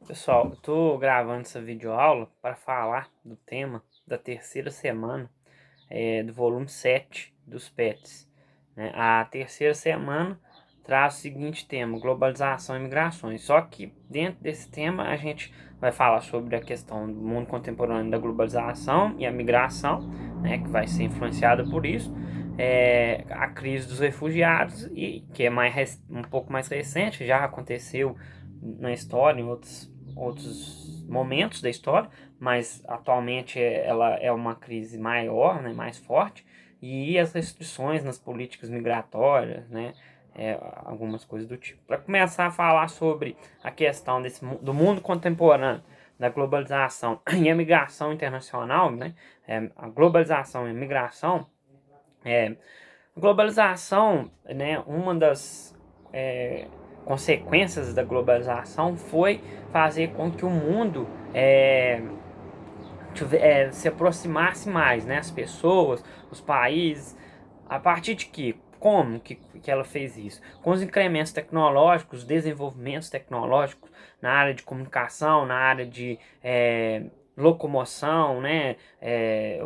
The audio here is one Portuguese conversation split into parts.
Pessoal, eu tô gravando essa videoaula para falar do tema da terceira semana do volume 7 dos PETs, né? A terceira semana traz o seguinte tema: globalização e migrações. Só que dentro desse tema a gente vai falar sobre a questão do mundo contemporâneo da globalização e a migração, né, que vai ser influenciada por isso. A crise dos refugiados, e que é um pouco mais recente, já aconteceu na história, em outros momentos da história, mas atualmente ela é uma crise maior, né, mais forte, e as restrições nas políticas migratórias, né, algumas coisas do tipo. Para começar a falar sobre a questão do mundo contemporâneo, da globalização e a migração internacional, né, a globalização e a migração, é, globalização, né, uma das consequências da globalização foi fazer com que o mundo se aproximasse mais, né, as pessoas, os países, a partir de que? Como que ela fez isso? Com os incrementos tecnológicos, desenvolvimentos tecnológicos na área de comunicação, na área de locomoção, né,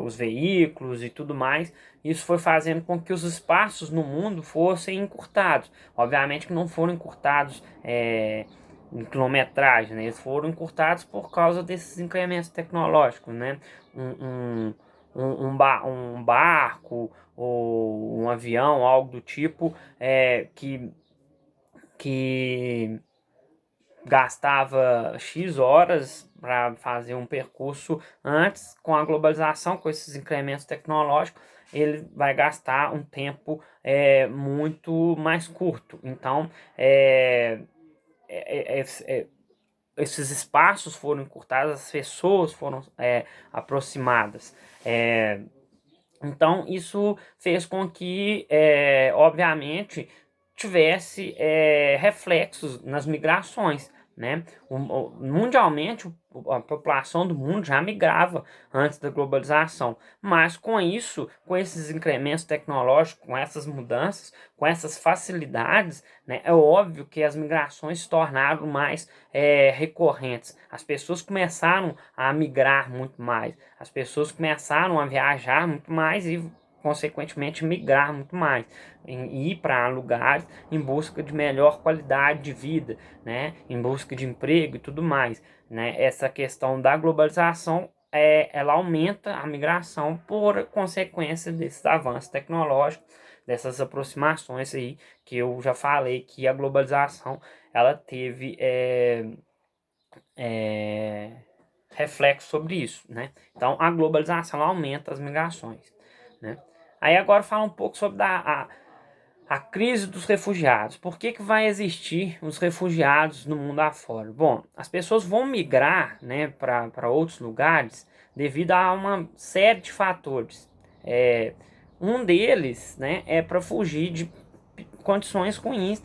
os veículos e tudo mais. Isso foi fazendo com que os espaços no mundo fossem encurtados. Obviamente que não foram encurtados em quilometragem, né? Eles foram encurtados por causa desses incrementos tecnológicos, né? Um, um barco ou um avião, algo do tipo, que gastava X horas para fazer um percurso antes, com a globalização, com esses incrementos tecnológicos, ele vai gastar um tempo muito mais curto. Então, é, é, é, esses espaços foram encurtados, as pessoas foram aproximadas. Então, isso fez com que, obviamente, tivesse reflexos nas migrações, né? Mundialmente, a população do mundo já migrava antes da globalização, mas com isso, com esses incrementos tecnológicos, com essas mudanças, com essas facilidades, né, é óbvio que as migrações se tornaram mais recorrentes. As pessoas começaram a migrar muito mais, as pessoas começaram a viajar muito mais e consequentemente migrar muito mais, ir para lugares em busca de melhor qualidade de vida, né, em busca de emprego e tudo mais, né. Essa questão da globalização ela aumenta a migração por consequência desses avanços tecnológicos, dessas aproximações aí que eu já falei que a globalização ela teve reflexo sobre isso, né? Então a globalização aumenta as migrações, né? Aí agora fala um pouco sobre a crise dos refugiados. Por que vai existir os refugiados no mundo afora? Bom, as pessoas vão migrar, né, para outros lugares devido a uma série de fatores. Um deles, né, é para fugir de condições ruins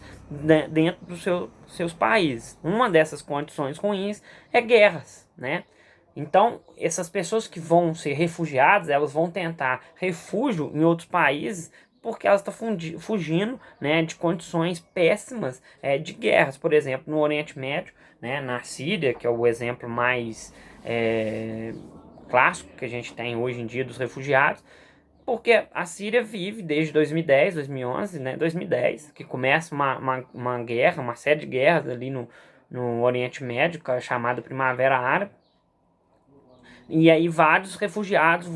dentro dos seus países. Uma dessas condições ruins é guerras, né? Então, essas pessoas que vão ser refugiadas, elas vão tentar refúgio em outros países porque elas estão fugindo, né, de condições péssimas de guerras. Por exemplo, no Oriente Médio, né, na Síria, que é o exemplo mais clássico que a gente tem hoje em dia dos refugiados, porque a Síria vive desde 2010, 2011, né, 2010, que começa uma guerra, uma série de guerras ali no Oriente Médio, que é chamada Primavera Árabe. E aí vários refugiados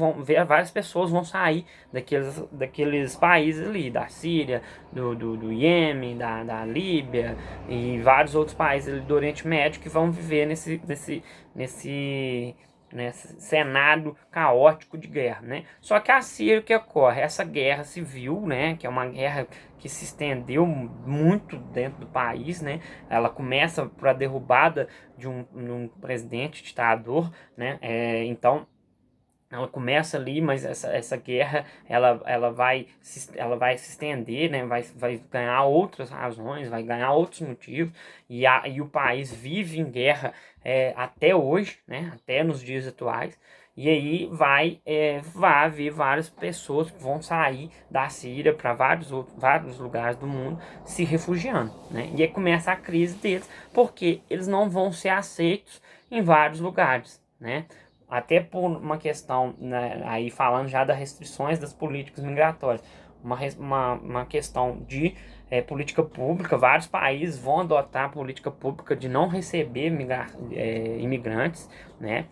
várias pessoas vão sair daqueles países ali, da Síria, do Iêmen, da Líbia e vários outros países ali do Oriente Médio que vão viver nesse cenário caótico de guerra, né? Só que a Síria, o que ocorre? Essa guerra civil, né, que é uma guerra que se estendeu muito dentro do país, né? Ela começa por a derrubada de um presidente ditador, né? Então ela começa ali, mas essa guerra ela vai se estender, né? Vai ganhar outras razões, vai ganhar outros motivos, e o país vive em guerra até hoje, né? Até nos dias atuais. E aí vai haver várias pessoas que vão sair da Síria para vários lugares do mundo se refugiando, né? E aí começa a crise deles, porque eles não vão ser aceitos em vários lugares, né? Até por uma questão, né, aí falando já das restrições das políticas migratórias, uma questão de política pública. Vários países vão adotar a política pública de não receber imigrantes, né?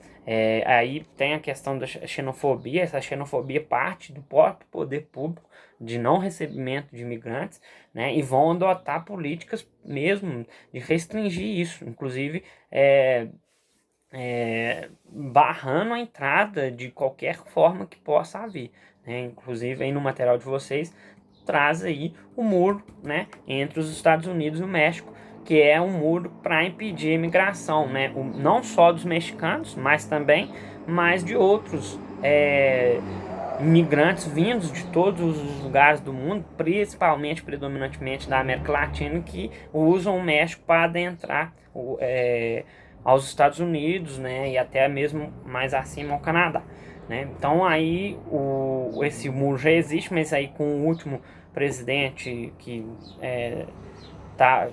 Aí tem a questão da xenofobia. Essa xenofobia parte do próprio poder público de não recebimento de imigrantes, né? E vão adotar políticas mesmo de restringir isso, inclusive barrando a entrada de qualquer forma que possa haver, né? Inclusive aí no material de vocês traz aí o muro, né, entre os Estados Unidos e o México, que é um muro para impedir a imigração, né, não só dos mexicanos, mas de outros imigrantes vindos de todos os lugares do mundo, principalmente, predominantemente da América Latina, que usam o México para adentrar aos Estados Unidos, né, e até mesmo mais acima ao Canadá, né? Então aí esse muro já existe, mas aí com o último presidente que tá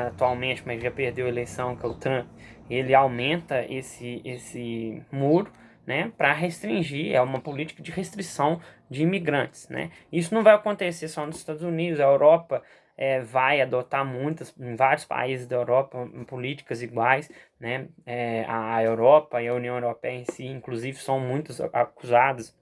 atualmente, mas já perdeu a eleição, que é o Trump, ele aumenta esse muro, né, para restringir, é uma política de restrição de imigrantes, né? Isso não vai acontecer só nos Estados Unidos. A Europa vai adotar em vários países da Europa, políticas iguais, né? A Europa e a União Europeia em si, inclusive, são muitos acusados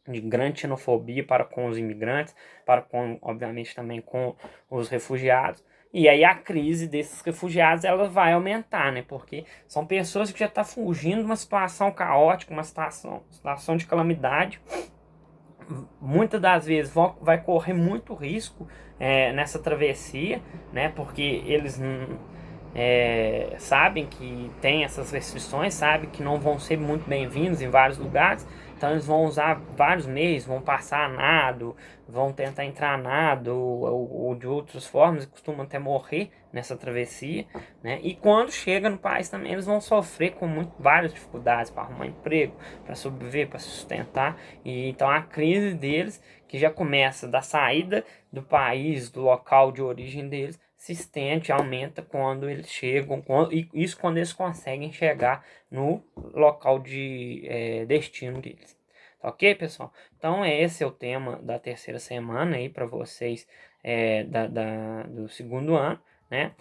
de grande xenofobia para com os imigrantes, para com, obviamente, também com os refugiados. E aí a crise desses refugiados ela vai aumentar, né? Porque são pessoas que já estão fugindo de uma situação caótica, uma situação de calamidade. Muitas das vezes vai correr muito risco nessa travessia, né? Porque eles sabem que tem essas restrições, sabem que não vão ser muito bem-vindos em vários lugares, então eles vão usar vários meios, vão passar a nado, vão tentar entrar a nado ou de outras formas, e costumam até morrer nessa travessia, né? E quando chega no país também eles vão sofrer com várias dificuldades para arrumar emprego, para sobreviver, para se sustentar. E então a crise deles, que já começa da saída do país, do local de origem deles, se estende, aumenta quando eles chegam, isso quando eles conseguem chegar no local de destino deles. Tá ok, pessoal? Então esse é o tema da terceira semana aí para vocês do segundo ano, né?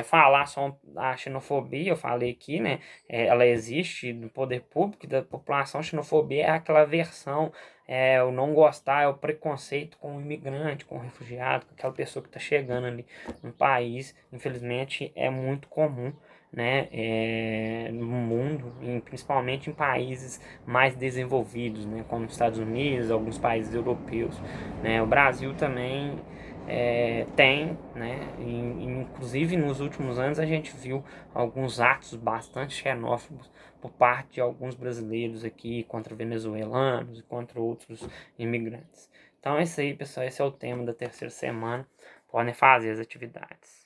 Falar só a xenofobia, eu falei aqui, né? Ela existe no poder público e da população. A xenofobia é aquela aversão, o não gostar, é o preconceito com o imigrante, com o refugiado, com aquela pessoa que está chegando ali no país. Infelizmente é muito comum, né, no mundo, principalmente em países mais desenvolvidos, né, como os Estados Unidos, alguns países europeus, né. O Brasil também tem, né, inclusive nos últimos anos a gente viu alguns atos bastante xenófobos por parte de alguns brasileiros aqui contra venezuelanos e contra outros imigrantes. Então é isso aí, pessoal, esse é o tema da terceira semana. Podem fazer as atividades.